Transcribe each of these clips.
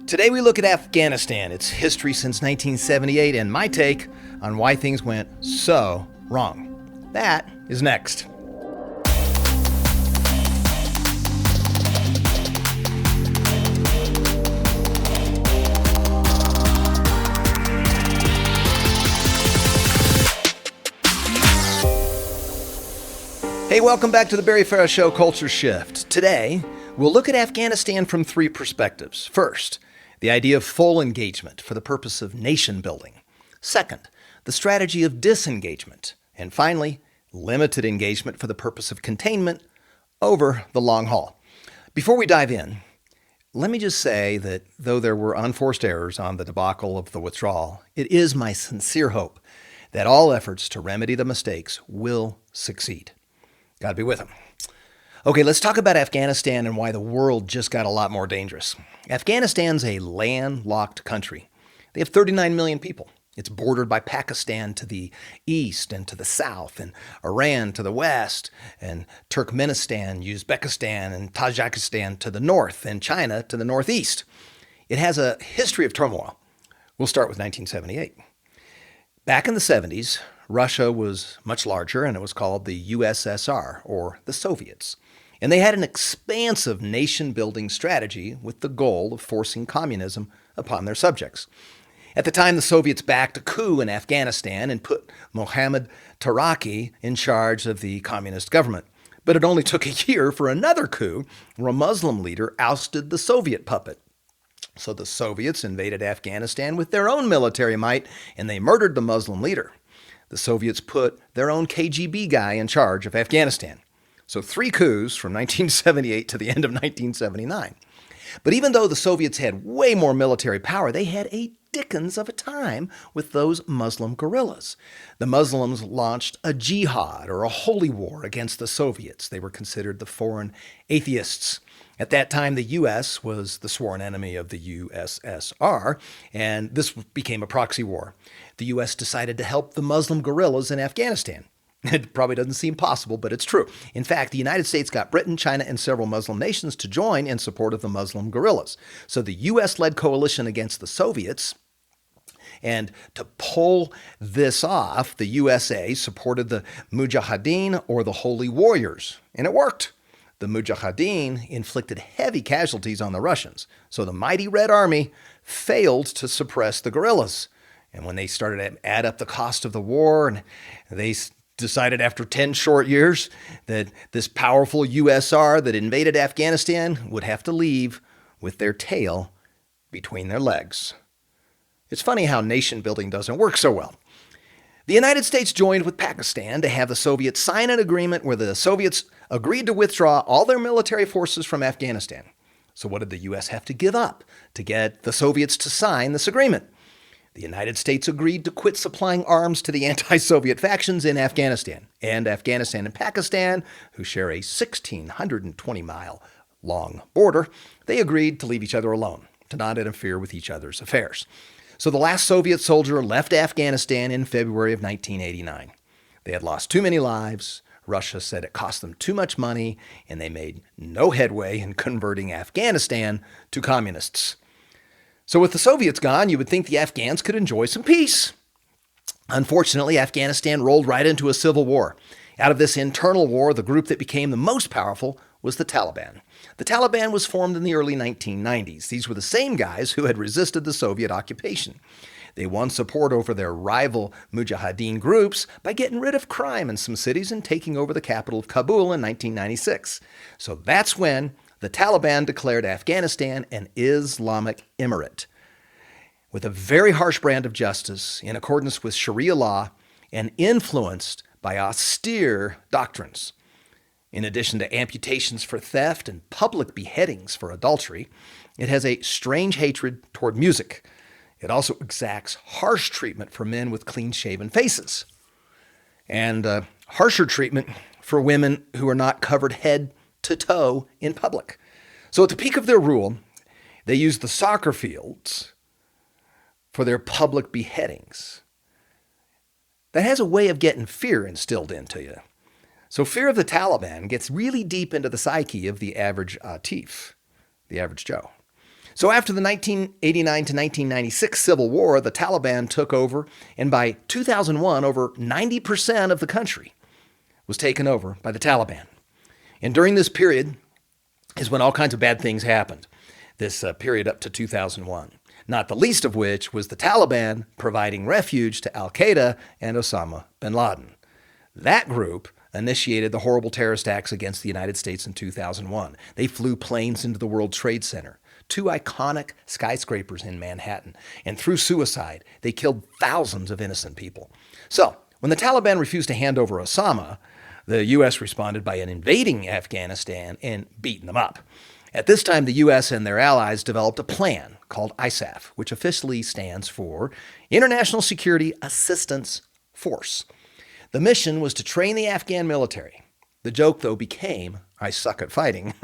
Today we look at Afghanistan, its history since 1978, and my take on why things went so wrong. That is next. Hey, welcome back to the Farah Show Culture Shift. Today, we'll look at Afghanistan from three perspectives. First, the idea of full engagement for the purpose of nation building. Second, the strategy of disengagement. And finally, limited engagement for the purpose of containment over the long haul. Before we dive in, let me just say that though there were unforced errors on the debacle of the withdrawal, it is my sincere hope that all efforts to remedy the mistakes will succeed. God be with him. Okay, let's talk about Afghanistan and why the world just got a lot more dangerous. Afghanistan's a landlocked country. They have 39 million people. It's bordered by Pakistan to the east and to the south, and Iran to the west, and Turkmenistan, Uzbekistan, and Tajikistan to the north, and China to the northeast. It has a history of turmoil. We'll start with 1978. Back in the 70s, Russia was much larger, and it was called the USSR, or the Soviets. And they had an expansive nation-building strategy with the goal of forcing communism upon their subjects. At the time, the Soviets backed a coup in Afghanistan and put Mohammad Taraki in charge of the communist government. But it only took a year for another coup where a Muslim leader ousted the Soviet puppet. So the Soviets invaded Afghanistan with their own military might, and they murdered the Muslim leader. The Soviets put their own KGB guy in charge of Afghanistan. So 3 coups from 1978 to the end of 1979. But even though the Soviets had way more military power, they had a dickens of a time with those Muslim guerrillas. The Muslims launched a jihad, or a holy war, against the Soviets. They were considered the foreign atheists. At that time, the U.S. was the sworn enemy of the USSR, and this became a proxy war. The U.S. decided to help the Muslim guerrillas in Afghanistan. It probably doesn't seem possible, but it's true. In fact, the United States got Britain, China, and several Muslim nations to join in support of the Muslim guerrillas. So the U.S.-led coalition against the Soviets, and to pull this off, the USA supported the Mujahideen, or the Holy Warriors, and it worked. The Mujahideen inflicted heavy casualties on the Russians, so the mighty Red Army failed to suppress the guerrillas. And when they started to add up the cost of the war, and they decided after 10 short years that this powerful USR that invaded Afghanistan would have to leave with their tail between their legs. It's funny how nation building doesn't work so well. The United States joined with Pakistan to have the Soviets sign an agreement where the Soviets agreed to withdraw all their military forces from Afghanistan. So what did the U.S. have to give up to get the Soviets to sign this agreement? The United States agreed to quit supplying arms to the anti-Soviet factions in Afghanistan. And Afghanistan and Pakistan, who share a 1,620-mile long border, they agreed to leave each other alone, to not interfere with each other's affairs. So the last Soviet soldier left Afghanistan in February of 1989. They had lost too many lives. Russia said it cost them too much money, and they made no headway in converting Afghanistan to communists. So with the Soviets gone, you would think the Afghans could enjoy some peace. Unfortunately, Afghanistan rolled right into a civil war. Out of this internal war, the group that became the most powerful was the Taliban. The Taliban was formed in the early 1990s. These were the same guys who had resisted the Soviet occupation. They won support over their rival Mujahideen groups by getting rid of crime in some cities and taking over the capital of Kabul in 1996. So that's when the Taliban declared Afghanistan an Islamic emirate with a very harsh brand of justice in accordance with Sharia law and influenced by austere doctrines. In addition to amputations for theft and public beheadings for adultery, it has a strange hatred toward music. It also exacts harsh treatment for men with clean-shaven faces and harsher treatment for women who are not covered head to toe in public. So at the peak of their rule, they used the soccer fields for their public beheadings. That has a way of getting fear instilled into you. So fear of the Taliban gets really deep into the psyche of the average Atif, the average Joe. So after the 1989 to 1996 Civil War, the Taliban took over, and by 2001, over 90% of the country was taken over by the Taliban. And during this period is when all kinds of bad things happened, this period up to 2001, not the least of which was the Taliban providing refuge to al-Qaeda and Osama bin Laden. That group initiated the horrible terrorist acts against the United States in 2001. They flew planes into the World Trade Center, two iconic skyscrapers in Manhattan, and through suicide, they killed thousands of innocent people. So, when the Taliban refused to hand over Osama, the U.S. responded by invading Afghanistan and beating them up. At this time, the U.S. and their allies developed a plan called ISAF, which officially stands for International Security Assistance Force. The mission was to train the Afghan military. The joke, though, became, I suck at fighting.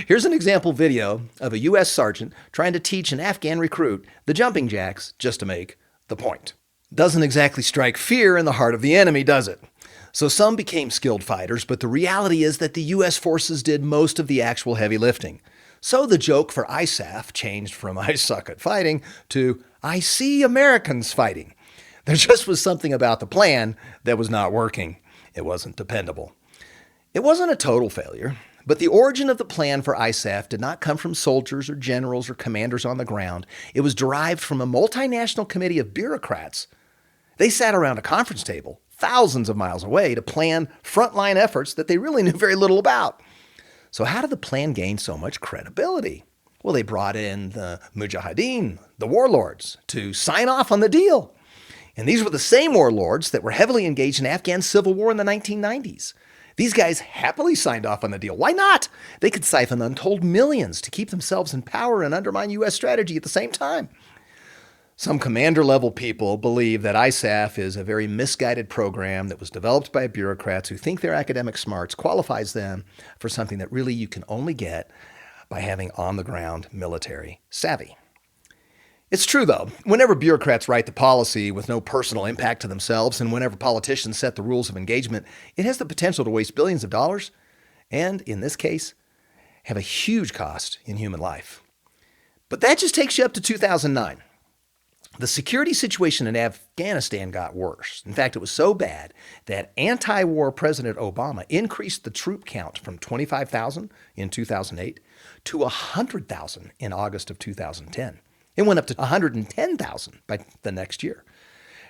Here's an example video of a U.S. sergeant trying to teach an Afghan recruit the jumping jacks just to make the point. Doesn't exactly strike fear in the heart of the enemy, does it? So some became skilled fighters, but the reality is that the U.S. forces did most of the actual heavy lifting. So the joke for ISAF changed from I suck at fighting to I see Americans fighting. There just was something about the plan that was not working. It wasn't dependable. It wasn't a total failure, but the origin of the plan for ISAF did not come from soldiers or generals or commanders on the ground. It was derived from a multinational committee of bureaucrats. They sat around a conference table thousands of miles away to plan frontline efforts that they really knew very little about. So how did the plan gain so much credibility? Well, they brought in the mujahideen, the warlords, to sign off on the deal. And these were the same warlords that were heavily engaged in Afghan civil war in the 1990s. These guys happily signed off on the deal. Why not? They could siphon untold millions to keep themselves in power and undermine U.S. strategy at the same time. Some commander-level people believe that ISAF is a very misguided program that was developed by bureaucrats who think their academic smarts qualifies them for something that really you can only get by having on-the-ground military savvy. It's true, though. Whenever bureaucrats write the policy with no personal impact to themselves, and whenever politicians set the rules of engagement, it has the potential to waste billions of dollars, and, in this case, have a huge cost in human life. But that just takes you up to 2009. The security situation in Afghanistan got worse. In fact, it was so bad that anti-war President Obama increased the troop count from 25,000 in 2008 to 100,000 in August of 2010. It went up to 110,000 by the next year.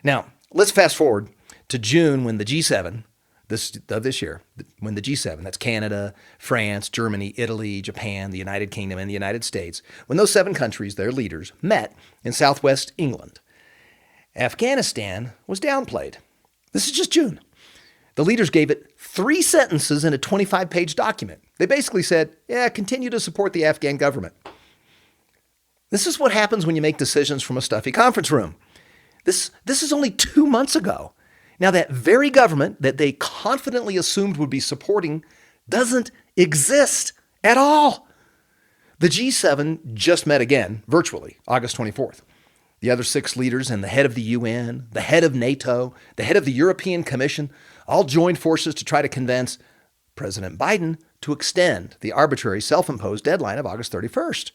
Now, let's fast forward to June when the G7 this year, when the G7, that's Canada, France, Germany, Italy, Japan, the United Kingdom, and the United States, when those 7 countries, their leaders, met in southwest England, Afghanistan was downplayed. This is just June. The leaders gave it 3 sentences in a 25-page document. They basically said, continue to support the Afghan government. This is what happens when you make decisions from a stuffy conference room. This is only 2 months ago. Now, that very government that they confidently assumed would be supporting doesn't exist at all. The G7 just met again, virtually, August 24th. The other 6 leaders and the head of the UN, the head of NATO, the head of the European Commission, all joined forces to try to convince President Biden to extend the arbitrary self-imposed deadline of August 31st.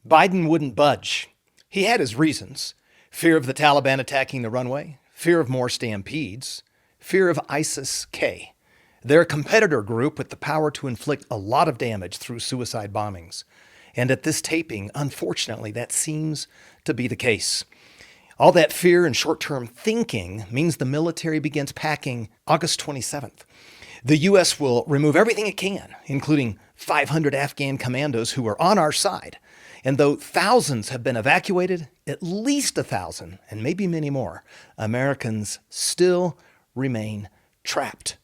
Biden wouldn't budge. He had his reasons. Fear of the Taliban attacking the runway, fear of more stampedes, fear of ISIS-K, their competitor group with the power to inflict a lot of damage through suicide bombings. And at this taping, unfortunately, that seems to be the case. All that fear and short-term thinking means the military begins packing August 27th. The U.S. will remove everything it can, including 500 Afghan commandos who are on our side. And though thousands have been evacuated, at least 1,000, and maybe many more, Americans still remain trapped.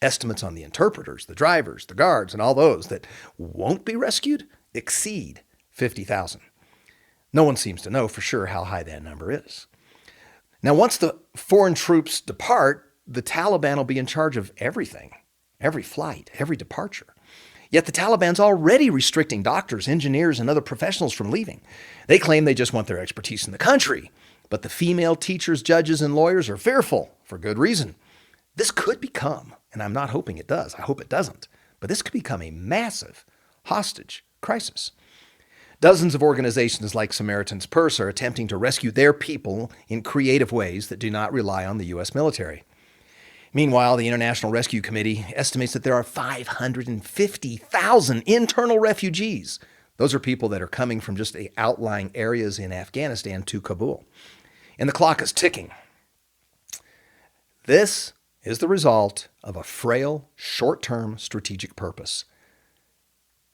Estimates on the interpreters, the drivers, the guards, and all those that won't be rescued exceed 50,000. No one seems to know for sure how high that number is. Now, once the foreign troops depart, the Taliban will be in charge of everything, every flight, every departure. Yet the Taliban's already restricting doctors, engineers, and other professionals from leaving. They claim they just want their expertise in the country. But the female teachers, judges, and lawyers are fearful, for good reason. This could become, and I'm not hoping it does, I hope it doesn't, but this could become a massive hostage crisis. Dozens of organizations like Samaritan's Purse are attempting to rescue their people in creative ways that do not rely on the U.S. military. Meanwhile, the International Rescue Committee estimates that there are 550,000 internal refugees. Those are people that are coming from just the outlying areas in Afghanistan to Kabul. And the clock is ticking. This is the result of a frail, short-term strategic purpose.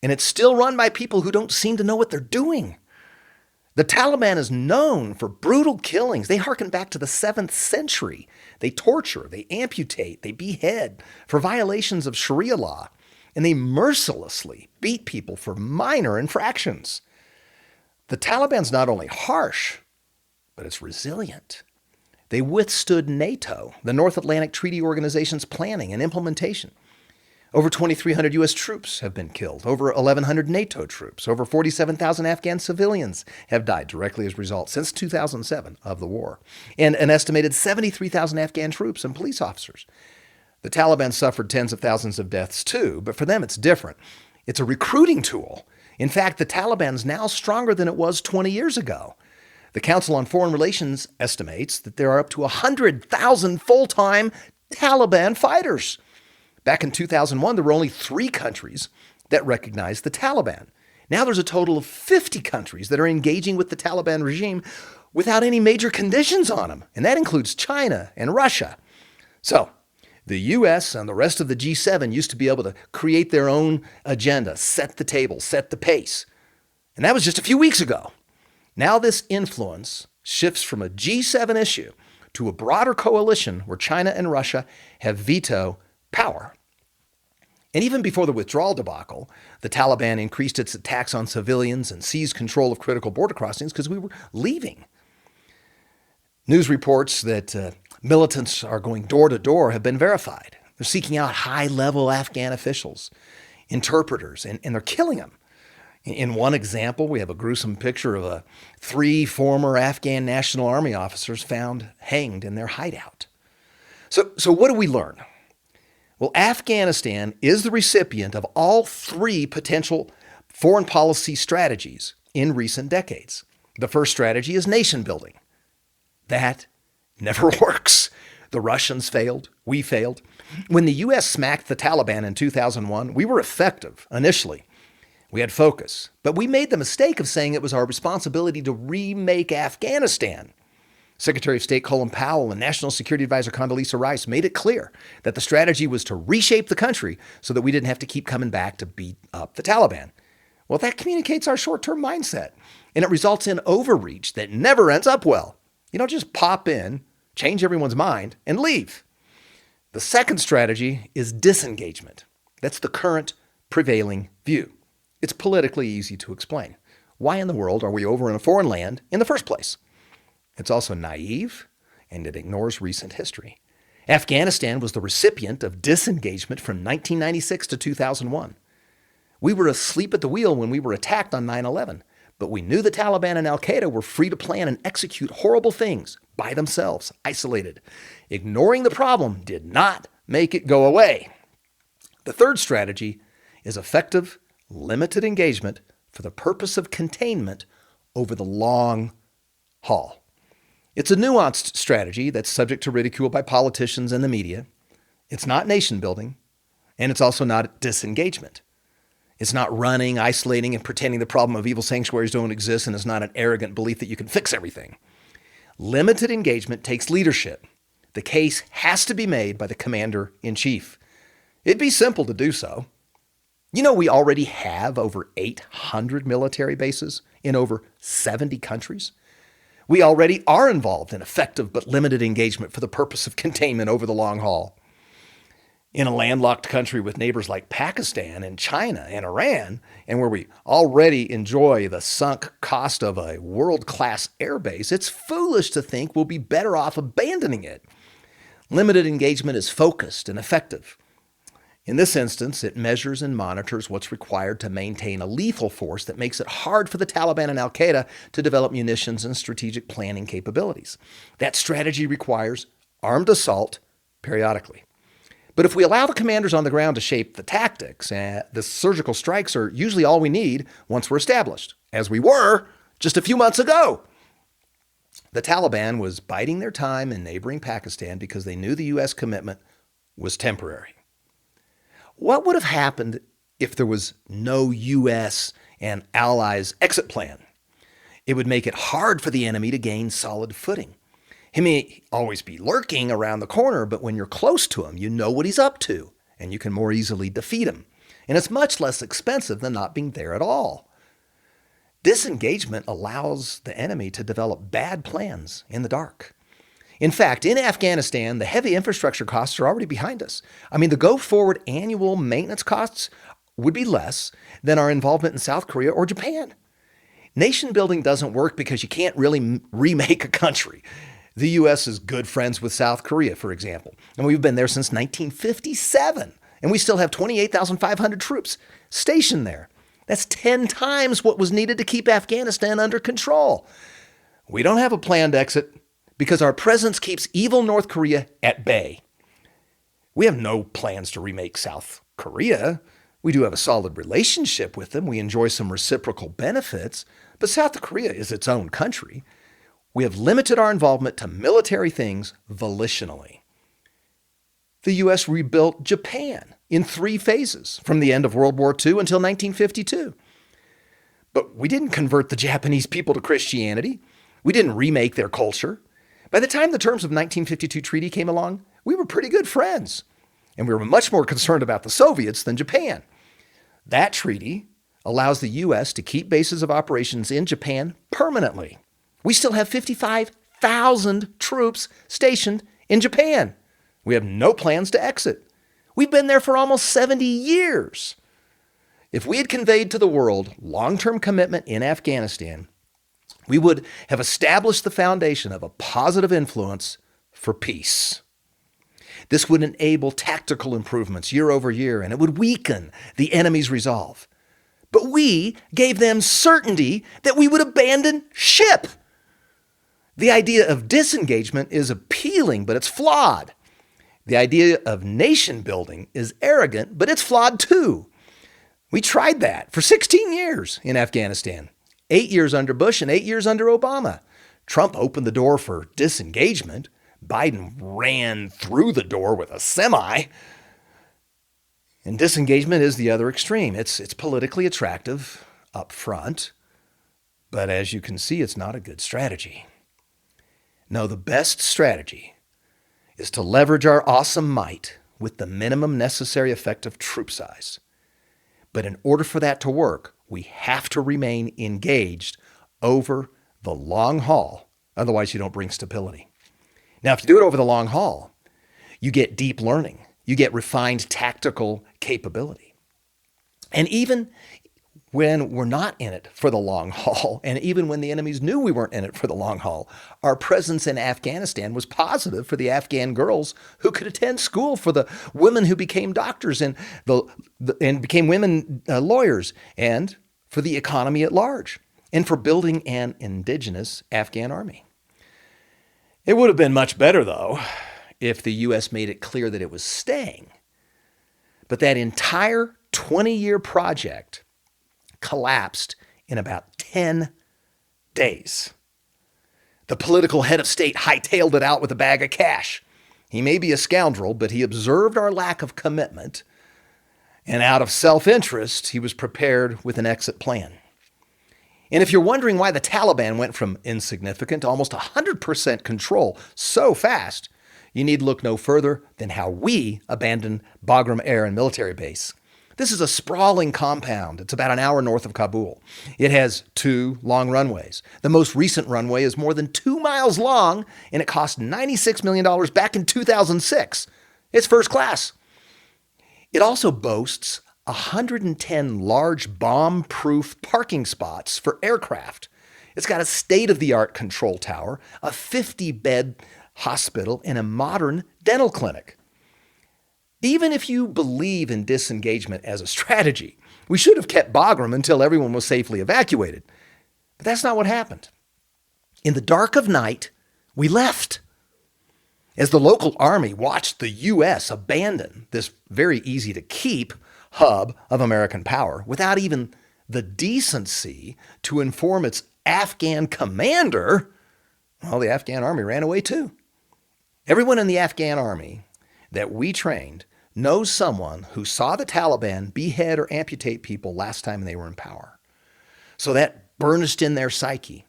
And it's still run by people who don't seem to know what they're doing. The Taliban is known for brutal killings. They harken back to the 7th century. They torture, they amputate, they behead for violations of Sharia law, and they mercilessly beat people for minor infractions. The Taliban's not only harsh, but it's resilient. They withstood NATO, the North Atlantic Treaty Organization's planning and implementation. Over 2,300 U.S. troops have been killed, over 1,100 NATO troops, over 47,000 Afghan civilians have died directly as a result since 2007 of the war, and an estimated 73,000 Afghan troops and police officers. The Taliban suffered tens of thousands of deaths too, but for them it's different. It's a recruiting tool. In fact, the Taliban's now stronger than it was 20 years ago. The Council on Foreign Relations estimates that there are up to 100,000 full-time Taliban fighters. Back in 2001, there were only 3 countries that recognized the Taliban. Now there's a total of 50 countries that are engaging with the Taliban regime without any major conditions on them, and that includes China and Russia. So, the U.S. and the rest of the G7 used to be able to create their own agenda, set the table, set the pace. And that was just a few weeks ago. Now this influence shifts from a G7 issue to a broader coalition where China and Russia have veto power. And even before the withdrawal debacle, the Taliban increased its attacks on civilians and seized control of critical border crossings because we were leaving. News reports that militants are going door to door have been verified. They're seeking out high-level Afghan officials, interpreters, and they're killing them. In one example, we have a gruesome picture of 3 former Afghan National Army officers found hanged in their hideout. So what do we learn? Well, Afghanistan is the recipient of all 3 potential foreign policy strategies in recent decades. The first strategy is nation building. That never works. The Russians failed. We failed. When the U.S. smacked the Taliban in 2001, we were effective initially. We had focus, but we made the mistake of saying it was our responsibility to remake Afghanistan. Secretary of State Colin Powell and National Security Advisor Condoleezza Rice made it clear that the strategy was to reshape the country so that we didn't have to keep coming back to beat up the Taliban. Well, that communicates our short-term mindset, and it results in overreach that never ends up well. You don't just pop in, change everyone's mind, and leave. The second strategy is disengagement. That's the current prevailing view. It's politically easy to explain. Why in the world are we over in a foreign land in the first place? It's also naive, and it ignores recent history. Afghanistan was the recipient of disengagement from 1996 to 2001. We were asleep at the wheel when we were attacked on 9/11, but we knew the Taliban and al-Qaeda were free to plan and execute horrible things by themselves, isolated. Ignoring the problem did not make it go away. The third strategy is effective, limited engagement for the purpose of containment over the long haul. It's a nuanced strategy that's subject to ridicule by politicians and the media. It's not nation building, and it's also not disengagement. It's not running, isolating, and pretending the problem of evil sanctuaries don't exist, and it's not an arrogant belief that you can fix everything. Limited engagement takes leadership. The case has to be made by the commander-in-chief. It'd be simple to do so. You know, we already have over 800 military bases in over 70 countries. We already are involved in effective but limited engagement for the purpose of containment over the long haul. In a landlocked country with neighbors like Pakistan and China and Iran, and where we already enjoy the sunk cost of a world-class airbase, it's foolish to think we'll be better off abandoning it. Limited engagement is focused and effective. In this instance, it measures and monitors what's required to maintain a lethal force that makes it hard for the Taliban and al-Qaeda to develop munitions and strategic planning capabilities. That strategy requires armed assault periodically. But if we allow the commanders on the ground to shape the tactics, the surgical strikes are usually all we need once we're established. as we were just a few months ago. The Taliban was biding their time in neighboring Pakistan because they knew the U.S. commitment was temporary. What would have happened if there was no U.S. and allies exit plan? It would make it hard for the enemy to gain solid footing. He may always be lurking around the corner, but when you're close to him, you know what he's up to, and you can more easily defeat him. And it's much less expensive than not being there at all. Disengagement allows the enemy to develop bad plans in the dark. In fact, in Afghanistan, the heavy infrastructure costs are already behind us. I mean, the go-forward annual maintenance costs would be less than our involvement in South Korea or Japan. Nation building doesn't work because you can't really remake a country. The U.S. is good friends with South Korea, for example, and we've been there since 1957, and we still have 28,500 troops stationed there. That's 10 times what was needed to keep Afghanistan under control. We don't have a planned exit because our presence keeps evil North Korea at bay. We have no plans to remake South Korea. We do have a solid relationship with them. We enjoy some reciprocal benefits, but South Korea is its own country. We have limited our involvement to military things volitionally. The U.S. rebuilt Japan in 3 phases from the end of World War II until 1952. But we didn't convert the Japanese people to Christianity. We didn't remake their culture. By the time the terms of 1952 treaty came along, we were pretty good friends. And we were much more concerned about the Soviets than Japan. That treaty allows the U.S. to keep bases of operations in Japan permanently. We still have 55,000 troops stationed in Japan. We have no plans to exit. We've been there for almost 70 years. If we had conveyed to the world long-term commitment in Afghanistan, we would have established the foundation of a positive influence for peace. This would enable tactical improvements year over year, and it would weaken the enemy's resolve. But we gave them certainty that we would abandon ship. The idea of disengagement is appealing, but it's flawed. The idea of nation building is arrogant, but it's flawed too. We tried that for 16 years in Afghanistan, 8 years under Bush and 8 years under Obama. Trump opened the door for disengagement. Biden ran through the door with a semi. And disengagement is the other extreme. It's politically attractive up front, but as you can see, it's not a good strategy. No, the best strategy is to leverage our awesome might with the minimum necessary effective troop size. But in order for that to work, we have to remain engaged over the long haul. Otherwise, you don't bring stability. Now, if you do it over the long haul, you get deep learning. You get refined tactical capability. And even when we're not in it for the long haul, and even when the enemies knew we weren't in it for the long haul, our presence in Afghanistan was positive for the Afghan girls who could attend school, for the women who became doctors and became women lawyers, and for the economy at large, and for building an indigenous Afghan army. It would have been much better, though, if the U.S. made it clear that it was staying. But that entire 20-year project collapsed in about 10 days. The political head of state hightailed it out with a bag of cash. He may be a scoundrel, but he observed our lack of commitment, and out of self-interest, he was prepared with an exit plan. And if you're wondering why the Taliban went from insignificant to almost 100% control so fast, you need look no further than how we abandoned Bagram Air and Military Base. This is a sprawling compound. It's about an hour north of Kabul. It has 2 long runways. The most recent runway is more than 2 miles long, and it cost $96 million back in 2006. It's first class. It also boasts 110 large bomb-proof parking spots for aircraft. It's got a state-of-the-art control tower, a 50-bed hospital, and a modern dental clinic. Even if you believe in disengagement as a strategy, we should have kept Bagram until everyone was safely evacuated. But that's not what happened. In the dark of night, we left. As the local army watched the U.S. abandon this very easy-to-keep hub of American power without even the decency to inform its Afghan commander, well, the Afghan Army ran away too. Everyone in the Afghan Army that we trained knows someone who saw the Taliban behead or amputate people last time they were in power. So that burnished in their psyche.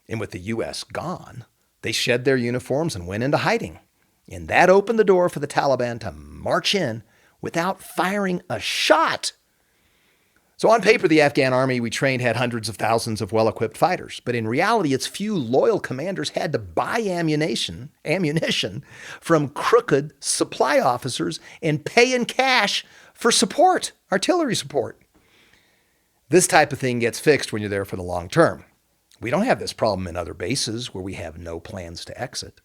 And with the U.S. gone, they shed their uniforms and went into hiding. And that opened the door for the Taliban to march in without firing a shot. So on paper, the Afghan Army we trained had hundreds of thousands of well-equipped fighters. But in reality, its few loyal commanders had to buy ammunition from crooked supply officers and pay in cash for support, artillery support. This type of thing gets fixed when you're there for the long term. We don't have this problem in other bases where we have no plans to exit.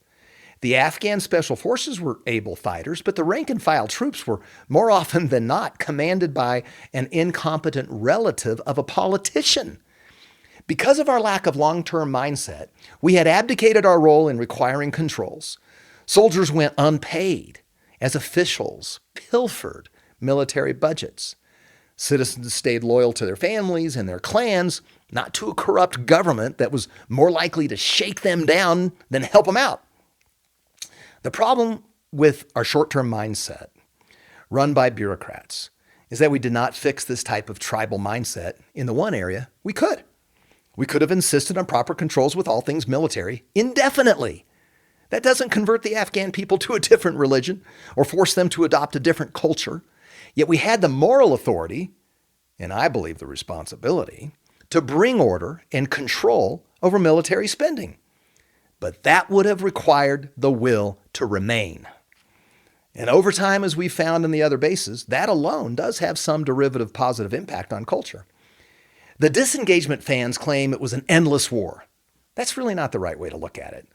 The Afghan Special Forces were able fighters, but the rank-and-file troops were more often than not commanded by an incompetent relative of a politician. Because of our lack of long-term mindset, we had abdicated our role in requiring controls. Soldiers went unpaid as officials pilfered military budgets. Citizens stayed loyal to their families and their clans, not to a corrupt government that was more likely to shake them down than help them out. The problem with our short-term mindset, run by bureaucrats, is that we did not fix this type of tribal mindset in the one area we could. We could have insisted on proper controls with all things military indefinitely. That doesn't convert the Afghan people to a different religion or force them to adopt a different culture. Yet we had the moral authority, and I believe the responsibility, to bring order and control over military spending. But that would have required the will to remain. And over time, as we found in the other bases, that alone does have some derivative positive impact on culture. The disengagement fans claim it was an endless war. That's really not the right way to look at it.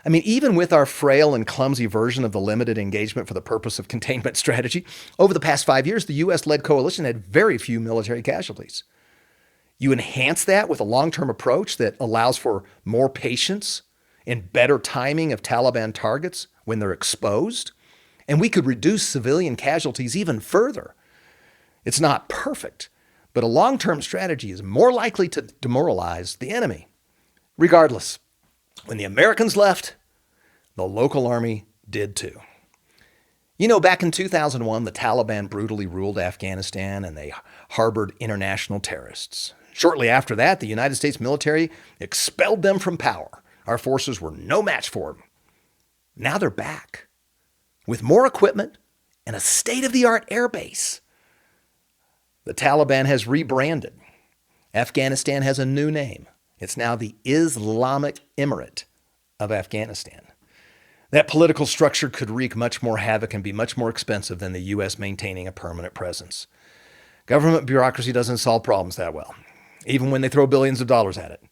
I mean, even with our frail and clumsy version of the limited engagement for the purpose of containment strategy, over the past 5 years, the U.S.-led coalition had very few military casualties. You enhance that with a long-term approach that allows for more patience and better timing of Taliban targets when they're exposed, and we could reduce civilian casualties even further. It's not perfect, but a long-term strategy is more likely to demoralize the enemy. Regardless, when the Americans left, the local army did too. You know, back in 2001, the Taliban brutally ruled Afghanistan and they harbored international terrorists. Shortly after that, the United States military expelled them from power. Our forces were no match for them. Now they're back with more equipment and a state-of-the-art air base. The Taliban has rebranded. Afghanistan has a new name. It's now the Islamic Emirate of Afghanistan. That political structure could wreak much more havoc and be much more expensive than the U.S. maintaining a permanent presence. Government bureaucracy doesn't solve problems that well, even when they throw billions of dollars at it.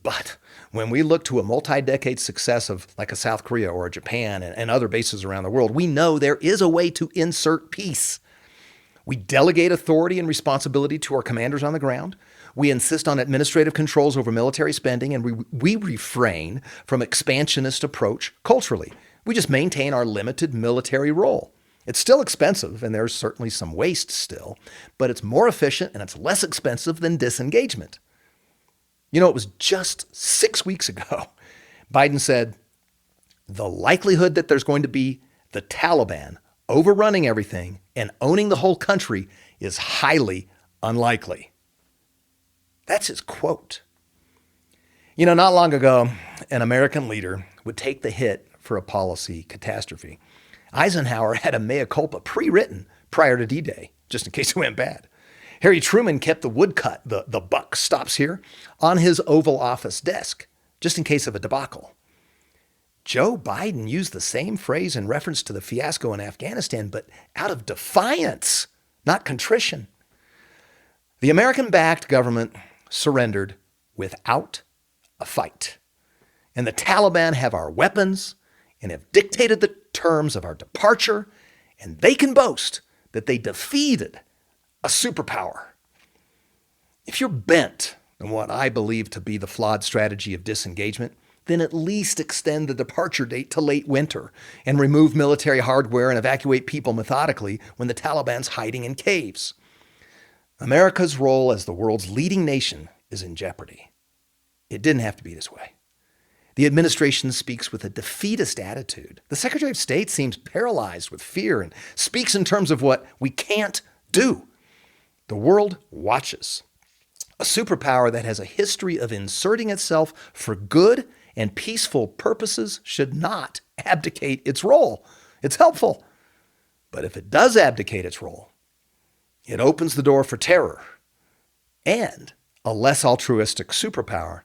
But when we look to a multi-decade success of like a South Korea or a Japan and other bases around the world, we know there is a way to insert peace. We delegate authority and responsibility to our commanders on the ground. We insist on administrative controls over military spending, and we refrain from expansionist approach culturally. We just maintain our limited military role. It's still expensive, and there's certainly some waste still, but it's more efficient and it's less expensive than disengagement. You know, it was just 6 weeks ago, Biden said, the likelihood that there's going to be the Taliban overrunning everything and owning the whole country is highly unlikely. That's his quote. You know, not long ago, an American leader would take the hit for a policy catastrophe. Eisenhower had a mea culpa pre-written prior to D-Day, just in case it went bad. Harry Truman kept the woodcut, the buck stops here, on his Oval Office desk, just in case of a debacle. Joe Biden used the same phrase in reference to the fiasco in Afghanistan, but out of defiance, not contrition. The American-backed government surrendered without a fight. And the Taliban have our weapons and have dictated the terms of our departure, and they can boast that they defeated a superpower. If you're bent on what I believe to be the flawed strategy of disengagement, then at least extend the departure date to late winter and remove military hardware and evacuate people methodically when the Taliban's hiding in caves. America's role as the world's leading nation is in jeopardy. It didn't have to be this way. The administration speaks with a defeatist attitude. The Secretary of State seems paralyzed with fear and speaks in terms of what we can't do. The world watches. A superpower that has a history of inserting itself for good and peaceful purposes should not abdicate its role. It's helpful. But if it does abdicate its role, it opens the door for terror and a less altruistic superpower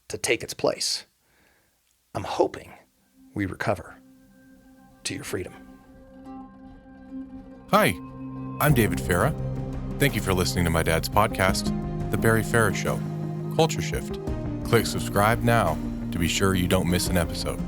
to take its place. I'm hoping we recover to your freedom. Hi, I'm David Farah. Thank you for listening to my dad's podcast, The Barry Farah Show, Culture Shift. Click subscribe now to be sure you don't miss an episode.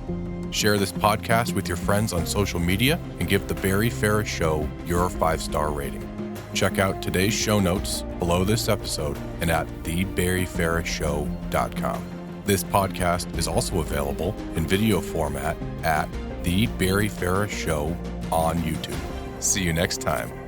Share this podcast with your friends on social media and give The Barry Farah Show your 5-star rating. Check out today's show notes below this episode and at thebarryfarahshow.com. This podcast is also available in video format at The Barry Farah Show on YouTube. See you next time.